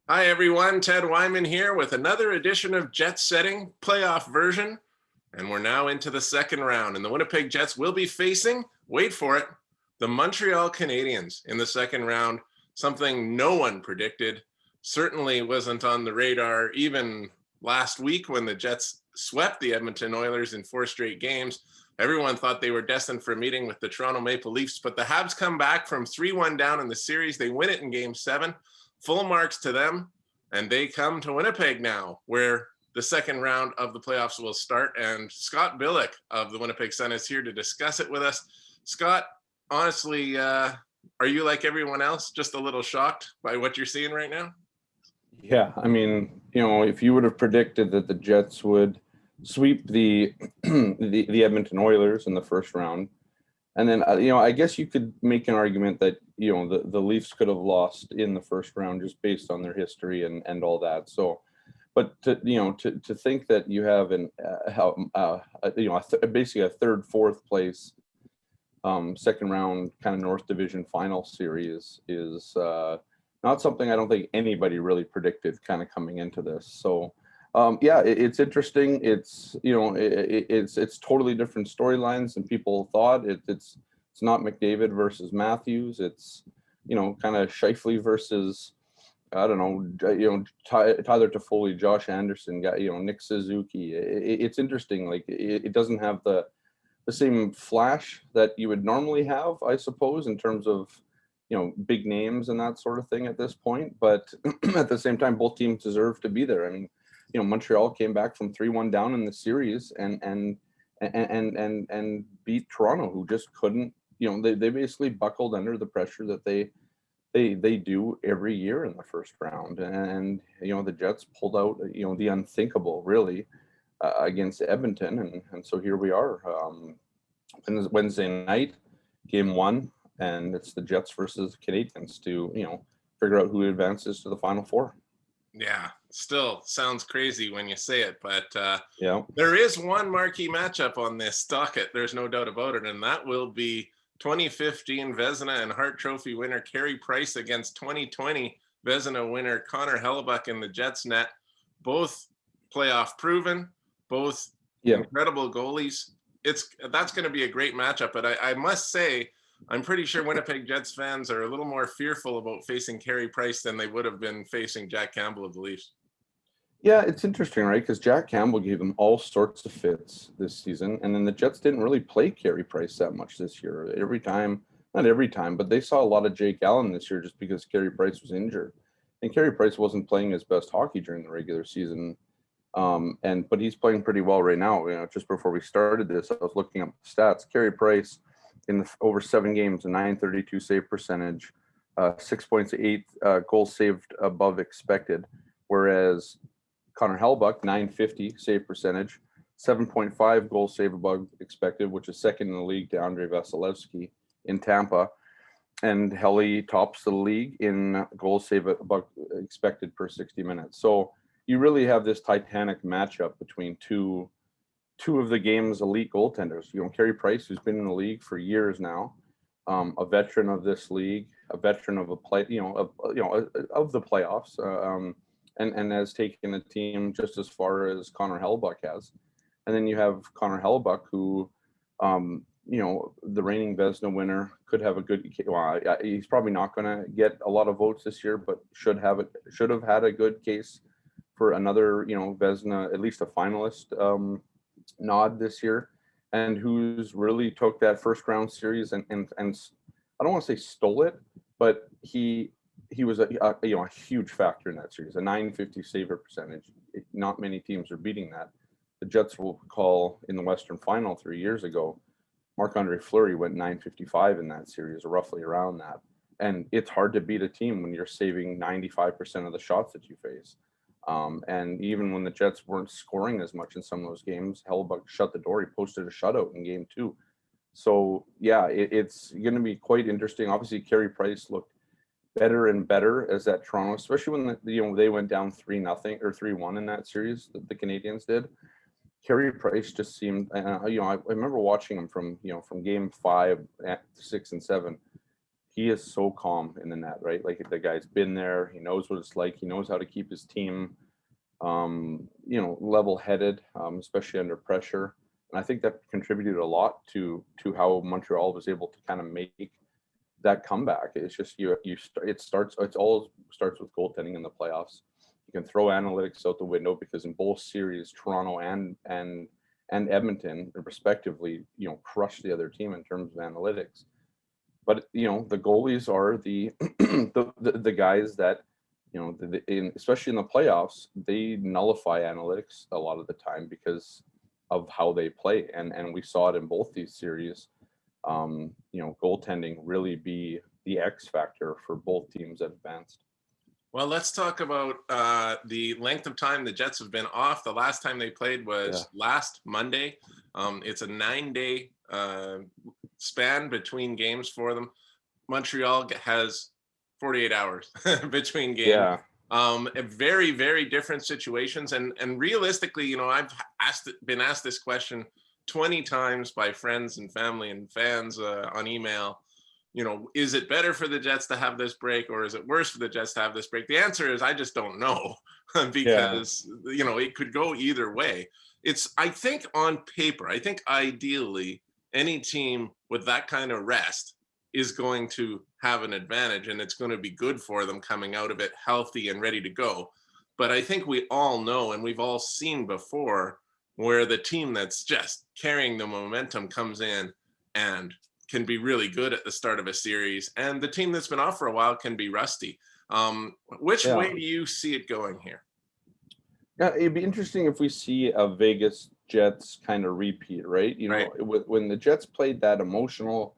Hi, everyone. Ted Wyman here with another edition of Jet Setting playoff version. And we're now into the second round. And the Winnipeg Jets will be facing, wait for it, the Montreal Canadiens in the second round. Something no one predicted. Certainly wasn't on the radar even last week when the Jets swept the Edmonton Oilers in 4 straight games. Everyone thought they were destined for a meeting with the Toronto Maple Leafs, but the Habs come back from 3-1 down in the series. They win it in Game 7. Full marks to them, and they come to Winnipeg now, where the second round of the playoffs will start. And Scott Billeck of the Winnipeg Sun is here to discuss it with us. Scott, honestly, are you like everyone else, just a little shocked by what you're seeing right now? Yeah, I mean, if you would have predicted that the Jets would sweep the the Edmonton Oilers in the first round, and then I guess you could make an argument that the Leafs could have lost in the first round just based on their history and all that. So, but to think that you have basically a third, fourth place second round kind of North Division final series is not something I don't think anybody really predicted kind of coming into this. So yeah, it's interesting. It's it's totally different storylines than people thought. It's not McDavid versus Matthews. It's kind of Scheifele versus I don't know, Tyler Toffoli, Josh Anderson, Nick Suzuki. It's interesting. Like it doesn't have the same flash that you would normally have, I suppose, in terms of big names and that sort of thing at this point. But at the same time, both teams deserve to be there. I mean, Montreal came back from 3-1 down in the series and beat Toronto, who just couldn't. They basically buckled under the pressure that they do every year in the first round. And the Jets pulled out the unthinkable, really, against Edmonton, and so here we are. Wednesday night, game 1, and it's the Jets versus the Canadiens to figure out who advances to the Final Four. Yeah, still sounds crazy when you say it, but Yeah, there is one marquee matchup on this docket. There's no doubt about it, and that will be 2015 Vezina and Hart Trophy winner Carey Price against 2020 Vezina winner Connor Hellebuyck in the Jets net. Both playoff proven, both incredible goalies. That's going to be a great matchup. But I must say, I'm pretty sure Winnipeg Jets fans are a little more fearful about facing Carey Price than they would have been facing Jack Campbell of the Leafs. Yeah, it's interesting, right? Because Jack Campbell gave them all sorts of fits this season, and then the Jets didn't really play Carey Price that much this year. Not every time, but they saw a lot of Jake Allen this year just because Carey Price was injured, and Carey Price wasn't playing his best hockey during the regular season. But he's playing pretty well right now. Just before we started this, I was looking up the stats. Carey Price in over 7 games, a .932 save percentage, 6.8 goals saved above expected, whereas Connor Hellebuyck, .950 save percentage, 7.5 goals saved above expected, which is second in the league to Andrei Vasilevsky in Tampa. And Helly tops the league in goals saved above expected per 60 minutes. So you really have this titanic matchup between two of the game's elite goaltenders. Carey Price, who's been in the league for years now, a veteran of this league, a veteran of of the playoffs, and has taken a team just as far as Connor Hellebuyck has. And then you have Connor Hellebuyck, who, the reigning Vezina winner, could have a good. Well, he's probably not going to get a lot of votes this year, but should have had a good case for another, Vezina, at least a finalist nod this year, and who's really took that first round series and I don't want to say stole it, but he was a huge factor in that series, a .950 saver percentage. Not many teams are beating that. The Jets will recall in the Western Final 3 years ago, Marc-Andre Fleury went .955 in that series, or roughly around that. And it's hard to beat a team when you're saving 95% of the shots that you face. And even when the Jets weren't scoring as much in some of those games, Hellebuyck shut the door. He posted a shutout in game 2. So yeah, it's going to be quite interesting. Obviously, Carey Price looked better and better as that Toronto, especially when they went down 3-0 or 3-1 in that series. The Canadiens did. Carey Price just seemed, I remember watching him from game 5, 6, and 7. he is so calm in the net, right? Like the guy's been there. He knows what it's like. He knows how to keep his team, level-headed, especially under pressure. And I think that contributed a lot to how Montreal was able to kind of make that comeback. It's just it all starts with goaltending in the playoffs. You can throw analytics out the window because in both series, Toronto and Edmonton, respectively, crushed the other team in terms of analytics. But the goalies are the the guys that especially in the playoffs, they nullify analytics a lot of the time because of how they play, and we saw it in both these series. Goaltending really be the X factor for both teams that advanced. Well, let's talk about the length of time the Jets have been off. The last time they played was last Monday. It's a 9-day span between games for them. Montreal has 48 hours between games. Very, very different situations. And realistically, I've been asked this question 20 times by friends and family and fans on email. Is it better for the Jets to have this break, or is it worse for the Jets to have this break? The answer is I just don't know because, it could go either way. I think on paper, I think ideally any team with that kind of rest is going to have an advantage, and it's going to be good for them coming out of it healthy and ready to go. But I think we all know, and we've all seen before, where the team that's just carrying the momentum comes in and can be really good at the start of a series, and the team that's been off for a while can be rusty. Which way do you see it going here? Yeah, it'd be interesting if we see a Vegas Jets kind of repeat, right? When the Jets played that emotional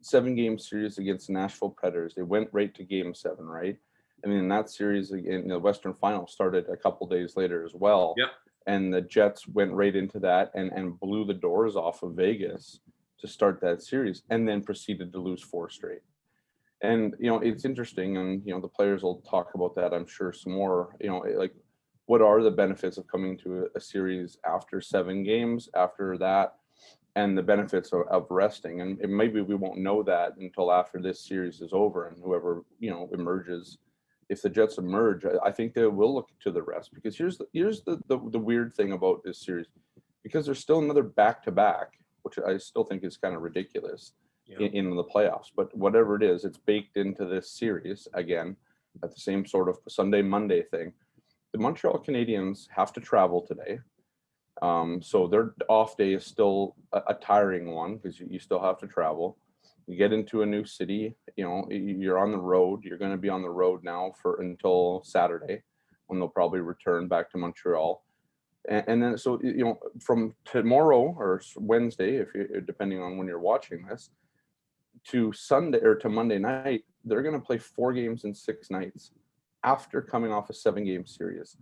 7-game series against the Nashville Predators, they went right to Game 7, right? I mean, that series in the Western Final started a couple days later as well. Yep. And the Jets went right into that and blew the doors off of Vegas to start that series, and then proceeded to lose 4 straight. And it's interesting, and the players will talk about that, I'm sure, some more. Like, what are the benefits of coming to a series after 7 games after that, and the benefits of resting? And maybe we won't know that until after this series is over, and whoever emerges. If the Jets emerge, I think they will look to the rest, because here's the weird thing about this series, because there's still another back-to-back, which I still think is kind of ridiculous in the playoffs. But whatever it is, it's baked into this series again at the same sort of Sunday, Monday thing. The Montreal Canadiens have to travel today. So their off day is still a tiring one, because you still have to travel. You get into a new city, you're on the road. You're going to be on the road now until Saturday, when they'll probably return back to Montreal. And then, so, from tomorrow or Wednesday, depending on when you're watching this, to Sunday or to Monday night, they're going to play 4 games in 6 nights after coming off a 7-game series.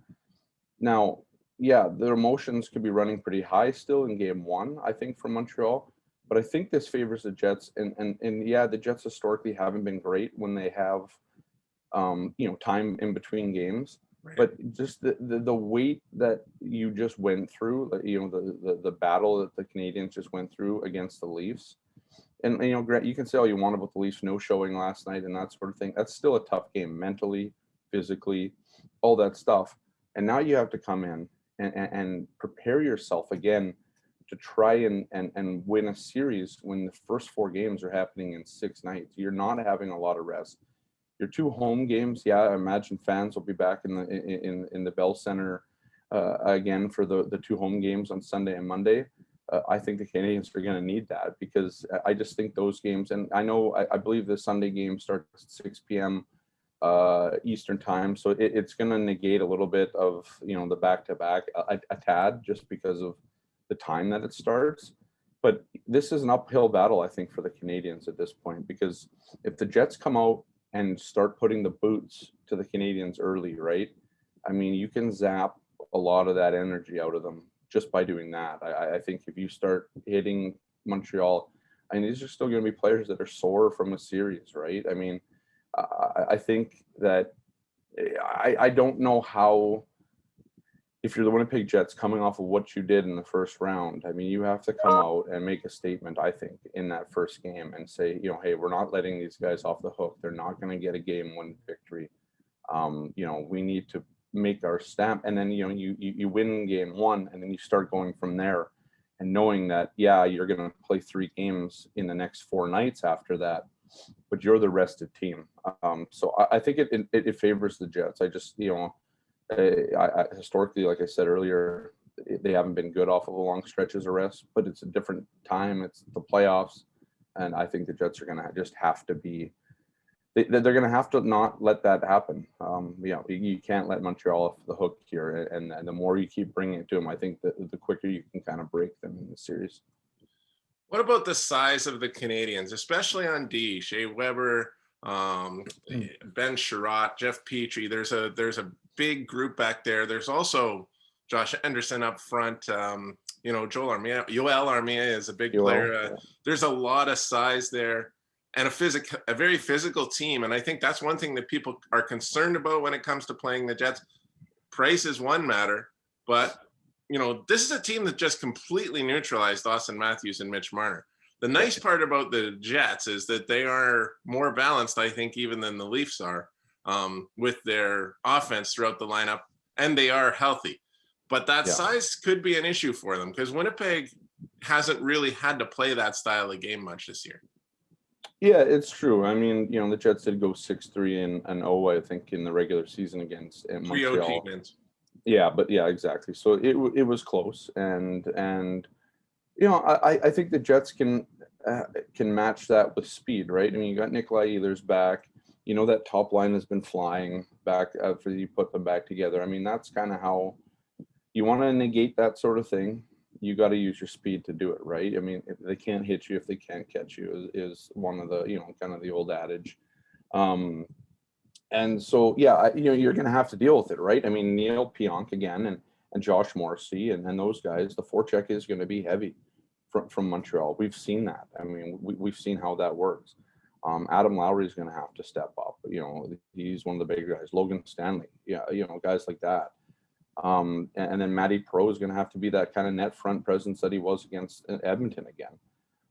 Now, their emotions could be running pretty high still in Game 1, I think, for Montreal. But I think this favors the Jets, and the Jets historically haven't been great when they have, time in between games. Right. But just the weight that you just went through, the battle that the Canadiens just went through against the Leafs, and Grant, you can say all you want about the Leafs no showing last night and that sort of thing. That's still a tough game mentally, physically, all that stuff. And now you have to come in and prepare yourself again to try and win a series when the first 4 games are happening in 6 nights. You're not having a lot of rest. Your 2 home games, I imagine fans will be back in the Bell Center again for the 2 home games on Sunday and Monday. I think the Canadiens are going to need that, because I just think those games, and I believe the Sunday game starts at 6 p.m. Eastern time, so it's going to negate a little bit of the back-to-back a tad, just because of the time that it starts. But this is an uphill battle, I think, for the Canadiens at this point, because if the Jets come out and start putting the boots to the Canadiens early, right? I mean, you can zap a lot of that energy out of them just by doing that. I think if you start hitting Montreal, these are still going to be players that are sore from a series, right? I mean, I think that I don't know how if you're the Winnipeg Jets coming off of what you did in the first round, I mean, you have to come out and make a statement, I think, in that first game and say, hey, we're not letting these guys off the hook. They're not going to get a game-win victory. We need to make our stamp, and then you win game one, and then you start going from there, and knowing that you're going to play 3 games in the next 4 nights after that, but you're the rested team. So I think it favors the Jets. I just I historically, like I said earlier, they haven't been good off of a long stretches of rest, but it's a different time. It's the playoffs, and I think the Jets are going to just have to be. They're going to have to not let that happen. You can't let Montreal off the hook here, and the more you keep bringing it to them, I think that the quicker you can kind of break them in the series. What about the size of the Canadiens, especially on D? Shea Weber, Ben Sherratt, Jeff Petrie. There's a big group back there. There's also Josh Anderson up front. Joel Armia is a big player. There's a lot of size there, and a very physical team. And I think that's one thing that people are concerned about when it comes to playing the Jets. Price is one matter, but this is a team that just completely neutralized Austin Matthews and Mitch Marner. The nice part about the Jets is that they are more balanced, I think, even than the Leafs are, with their offense throughout the lineup, and they are healthy. But that size could be an issue for them because Winnipeg hasn't really had to play that style of game much this year. Yeah, it's true. I mean, the Jets did go 6-3 and 0, I think, in the regular season against Montreal. Yeah, but exactly. So it was close, and I think the Jets can match that with speed, right? I mean, you got Nikolai Ehlers back. That top line has been flying back after you put them back together. I mean, that's kind of how you want to negate that sort of thing. You got to use your speed to do it, right? I mean, they can't hit you if they can't catch you is one of the kind of the old adage. And so, you're going to have to deal with it, right? I mean, Neil Pionk again and Josh Morrissey and those guys, the forecheck is going to be heavy from Montreal. We've seen that. I mean, we've seen how that works. Adam Lowry is going to have to step up. He's one of the big guys. Logan Stanley, guys like that. And then Matty Pro is going to have to be that kind of net front presence that he was against Edmonton again.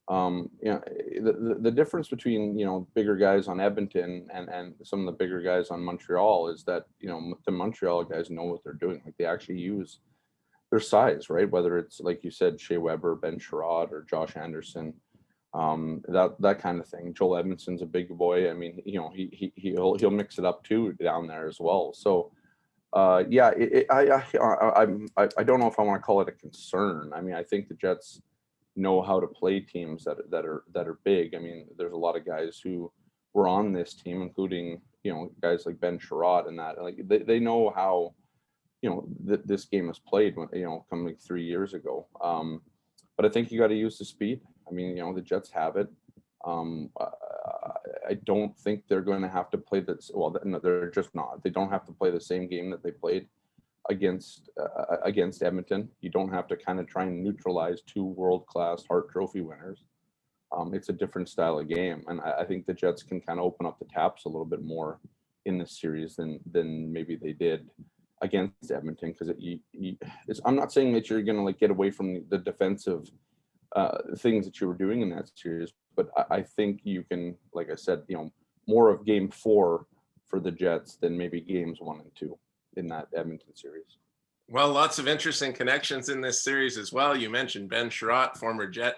The difference between bigger guys on Edmonton and some of the bigger guys on Montreal is that the Montreal guys know what they're doing. Like, they actually use their size, right? Whether it's, like you said, Shea Weber, Ben Sherratt, or Josh Anderson, that kind of thing. Joel Edmondson's a big boy. I mean, he'll mix it up too down there as well. So. I don't know if I want to call it a concern. I mean, I think the Jets know how to play teams that are big. I mean, there's a lot of guys who were on this team, including guys like Ben Sherratt and that. Like, they know how this game was played when coming 3 years ago. But I think you got to use the speed. I mean, the Jets have it. I don't think they're going to have to play this. Well, no, they're just not. They don't have to play the same game that they played against Edmonton. You don't have to kind of try and neutralize 2 world-class Hart Trophy winners. It's a different style of game, and I think the Jets can kind of open up the taps a little bit more in this series than maybe they did against Edmonton. Because I'm not saying that you're going to get away from the defensive things that you were doing in that series, but I think you can, like I said, more of game 4 for the Jets than maybe games 1 and 2 in that Edmonton series. Well, lots of interesting connections in this series as well. You mentioned Ben Sherratt, former Jet,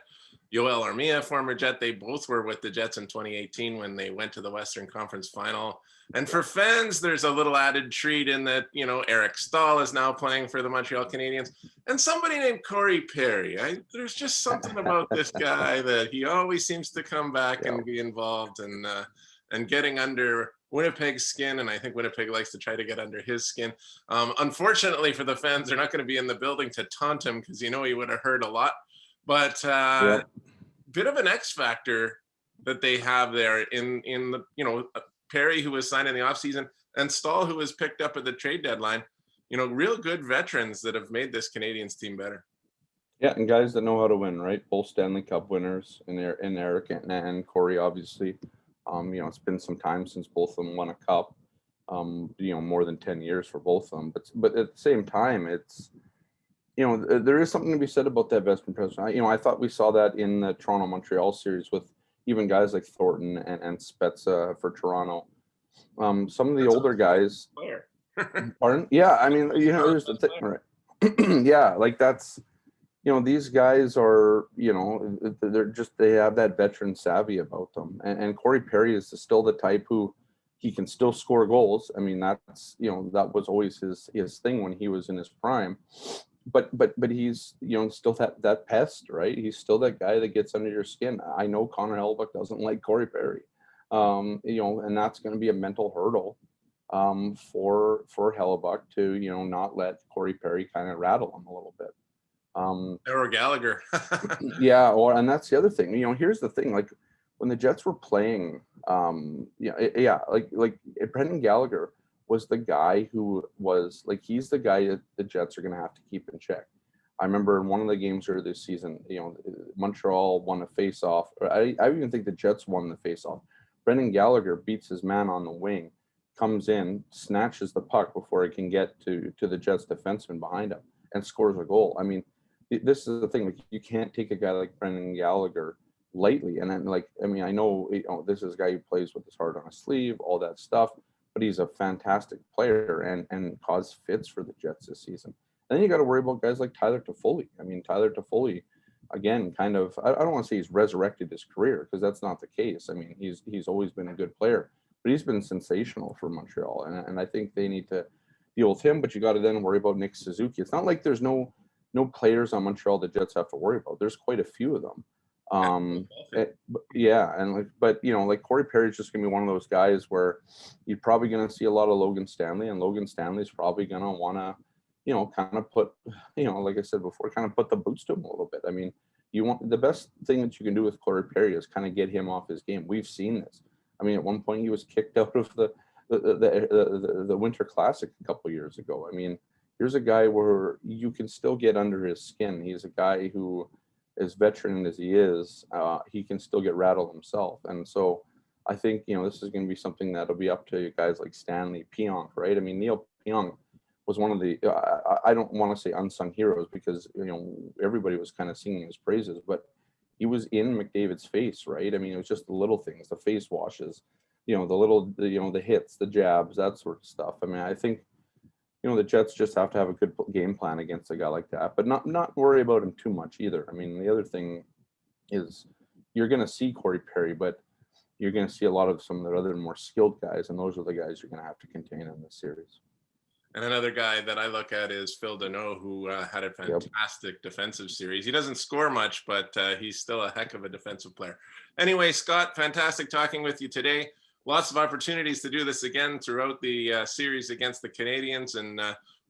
Yoel Armia, former Jet. They both were with the Jets in 2018 when they went to the Western Conference Final. And for fans, there's a little added treat in that, Eric Stahl is now playing for the Montreal Canadiens. And somebody named Corey Perry. There's just something about this guy that he always seems to come back and be involved and getting under Winnipeg's skin. And I think Winnipeg likes to try to get under his skin. Unfortunately for the fans, they're not going to be in the building to taunt him because he would have heard a lot. But bit of an X factor that they have there in the, Perry, who was signed in the offseason, and Stahl, who was picked up at the trade deadline. Real good veterans that have made this Canadiens team better. Yeah, and guys that know how to win, right? Both Stanley Cup winners in Eric and Corey, obviously. It's been some time since both of them won a cup. more than 10 years for both of them. But at the same time, it's, there is something to be said about that veteran presence. I thought we saw that in the Toronto Montreal series with even guys like Thornton and Spezza for Toronto. Some of the older guys aren't. Yeah, I mean, there's the thing, right? Yeah, like that's, these guys are, they have that veteran savvy about them. And Corey Perry is still the type who he can still score goals. I mean, that's, that was always his thing when he was in his prime. But he's, still that pest, right? He's still that guy that gets under your skin. I know Connor Hellebuyck doesn't like Corey Perry, and that's going to be a mental hurdle for Hellebuyck to, not let Corey Perry kind of rattle him a little bit. Or Gallagher. Yeah, and that's the other thing. Here's the thing: like when the Jets were playing, like Brendan Gallagher was the guy who was like, he's the guy that the Jets are going to have to keep in check. I remember in one of the games earlier this season, Montreal won a face-off. I even think the Jets won the face-off. Brendan Gallagher beats his man on the wing, comes in, snatches the puck before it can get to the Jets defenseman behind him, and scores a goal. I mean, this is the thing. Like, you can't take a guy like Brendan Gallagher lightly. And then, I know this is a guy who plays with his heart on his sleeve, all that stuff, but he's a fantastic player and caused fits for the Jets this season. And then you got to worry about guys like Tyler Toffoli. I mean, Tyler Toffoli, again, kind of, I don't want to say he's resurrected his career, because that's not the case. I mean, he's always been a good player, but he's been sensational for Montreal. And I think they need to deal with him, but you got to then worry about Nick Suzuki. It's not like there's no players on Montreal the Jets have to worry about. There's quite a few of them. Like Corey Perry is just gonna be one of those guys where you're probably gonna see a lot of Logan Stanley, and Logan Stanley's probably gonna wanna, kind of put, like I said before, kind of put the boots to him a little bit. I mean, the best thing that you can do with Corey Perry is kind of get him off his game. We've seen this. I mean, at one point he was kicked out of the Winter Classic a couple of years ago. I mean, here's a guy where you can still get under his skin. He's a guy who, as veteran as he is, he can still get rattled himself. And so I think, this is going to be something that'll be up to guys like Stanley, Pionk, right? I mean, Neil Pionk was one of the, I don't want to say unsung heroes, because, everybody was kind of singing his praises, but he was in McDavid's face, right? I mean, it was just the little things, the face washes, the hits, the jabs, that sort of stuff. I mean, I think, the Jets just have to have a good game plan against a guy like that, but not worry about him too much either. I mean, the other thing is you're going to see Corey Perry, but you're going to see a lot of some of the other more skilled guys, and those are the guys you're going to have to contain in this series. And another guy that I look at is Phil Deneau, who had a fantastic defensive series. He doesn't score much, but he's still a heck of a defensive player. Anyway, Scott, fantastic talking with you today. Lots of opportunities to do this again throughout the series against the Canadiens, and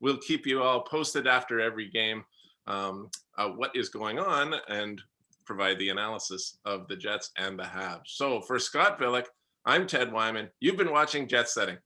we'll keep you all posted after every game what is going on, and provide the analysis of the Jets and the Habs. So for Scott Billeck, I'm Ted Wyman. You've been watching Jet Setting.